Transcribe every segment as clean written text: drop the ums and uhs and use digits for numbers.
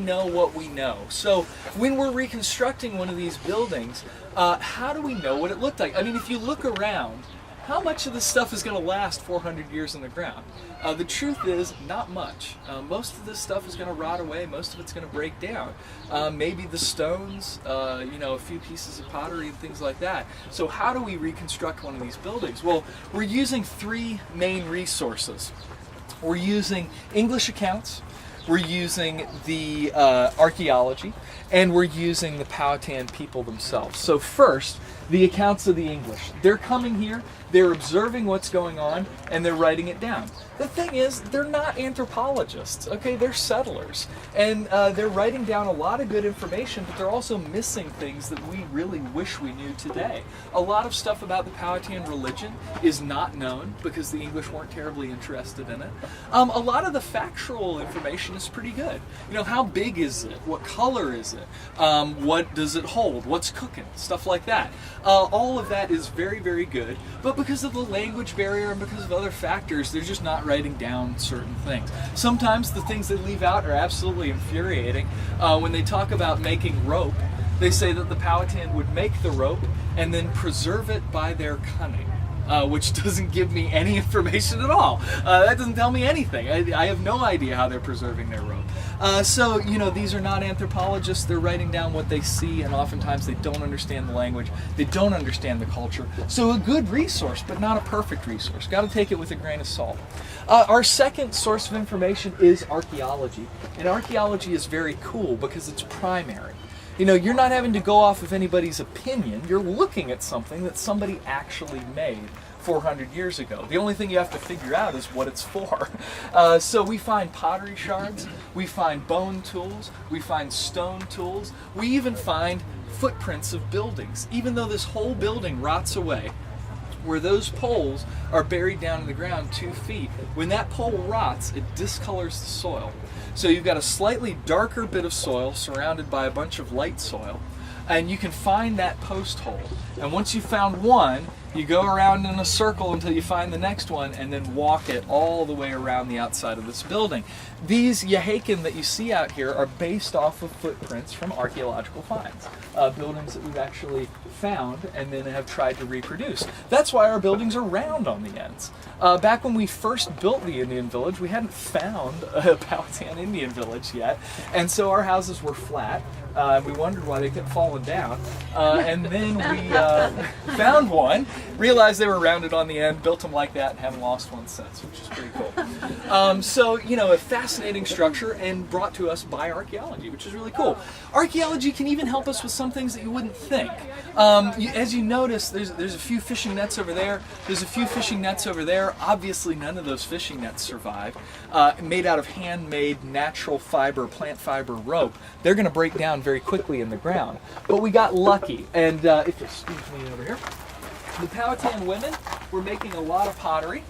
know what we know. So when we're reconstructing one of these buildings, how do we know what it looked like? I mean, if you look around, how much of this stuff is going to last 400 years in the ground? The truth is, not much. Most of this stuff is going to rot away. Most of it's going to break down. Maybe the stones, a few pieces of pottery and things like that. So how do we reconstruct one of these buildings? Well, we're using three main resources. We're using English accounts, we're using the archaeology, and we're using the Powhatan people themselves. So first, the accounts of the English. They're coming here, they're observing what's going on, and they're writing it down. The thing is, they're not anthropologists, okay? They're settlers. And they're writing down a lot of good information, but they're also missing things that we really wish we knew today. A lot of stuff about the Powhatan religion is not known because the English weren't terribly interested in it. A lot of the factual information is pretty good. You know, how big is it? What color is it? What does it hold? What's cooking? Stuff like that. All of that is very, very good, but because of the language barrier and because of other factors, they're just not writing down certain things. Sometimes the things they leave out are absolutely infuriating. When they talk about making rope, they say that the Powhatan would make the rope and then preserve it by their cunning. Which doesn't give me any information at all. That doesn't tell me anything. I have no idea how they're preserving their rope. So, these are not anthropologists. They're writing down what they see, and oftentimes they don't understand the language. They don't understand the culture. So a good resource, but not a perfect resource. Got to take it with a grain of salt. Our second source of information is archaeology. And archaeology is very cool because it's primary. You're not having to go off of anybody's opinion. You're looking at something that somebody actually made 400 years ago. The only thing you have to figure out is what it's for. So we find pottery shards, we find bone tools, we find stone tools, we even find footprints of buildings. Even though this whole building rots away, where those poles are buried down in the ground 2 feet, when that pole rots, it discolors the soil. So you've got a slightly darker bit of soil surrounded by a bunch of light soil, and you can find that post hole. And once you've found one, you go around in a circle until you find the next one, and then walk it all the way around the outside of this building. These Yahakin that you see out here are based off of footprints from archaeological finds, buildings that we've actually found and then have tried to reproduce. That's why our buildings are round on the ends. Back when we first built the Indian village, we hadn't found a Powhatan Indian village yet, and so our houses were flat. We wondered why they kept falling down, and then we found one, realized they were rounded on the end, built them like that, and haven't lost one since, which is pretty cool. So, a fascinating structure and brought to us by archaeology, which is really cool. Archaeology can even help us with some things that you wouldn't think. As you notice, there's a few fishing nets over there, there's a few fishing nets over there. Obviously, none of those fishing nets survive. Made out of handmade natural fiber, plant fiber rope. They're going to break down very quickly in the ground. But we got lucky, and if you'll excuse me over here, the Powhatan women were making a lot of pottery.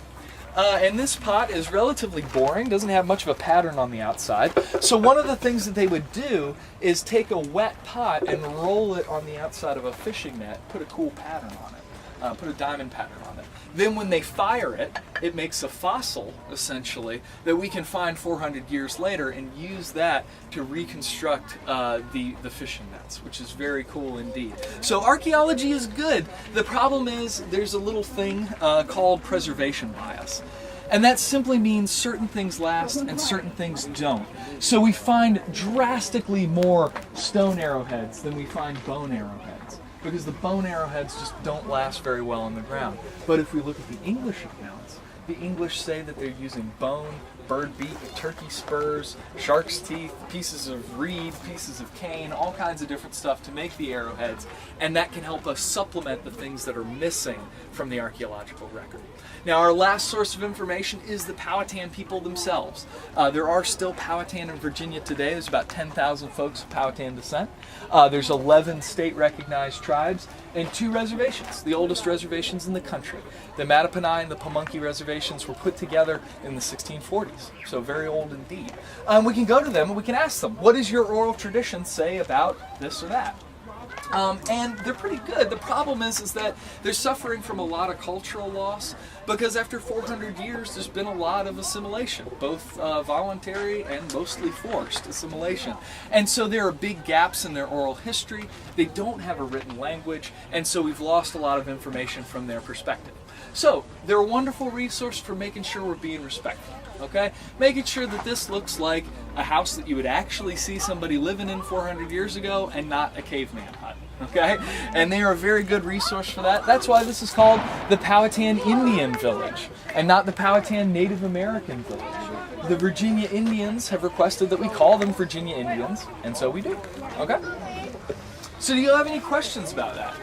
And this pot is relatively boring, doesn't have much of a pattern on the outside. So one of the things that they would do is take a wet pot and roll it on the outside of a fishing net, put a cool pattern on it, put a diamond pattern on it. Then when they fire it, it makes a fossil, essentially, that we can find 400 years later and use that to reconstruct the fishing nets, which is very cool indeed. So archaeology is good. The problem is there's a little thing called preservation bias. And that simply means certain things last and certain things don't. So we find drastically more stone arrowheads than we find bone arrowheads, because the bone arrowheads just don't last very well on the ground. But if we look at the English accounts, the English say that they're using bone, bird beak, turkey spurs, shark's teeth, pieces of reed, pieces of cane, all kinds of different stuff to make the arrowheads, and that can help us supplement the things that are missing from the archaeological record. Now, our last source of information is the Powhatan people themselves. There are still Powhatan in Virginia today. There's about 10,000 folks of Powhatan descent. There's 11 state-recognized tribes and 2 reservations, the oldest reservations in the country. The Mattaponi and the Pamunkey reservations were put together in the 1640s, so very old indeed. We can go to them and we can ask them, what does your oral tradition say about this or that? And they're pretty good. The problem is that they're suffering from a lot of cultural loss because after 400 years there's been a lot of assimilation, both voluntary and mostly forced assimilation. And so there are big gaps in their oral history. They don't have a written language, and so we've lost a lot of information from their perspective. So they're a wonderful resource for making sure we're being respectful. Okay, making sure that this looks like a house that you would actually see somebody living in 400 years ago and not a caveman hut. Okay, and they are a very good resource for that. That's why this is called the Powhatan Indian Village and not the Powhatan Native American Village. The Virginia Indians have requested that we call them Virginia Indians, and so we do. Okay, so do you have any questions about that?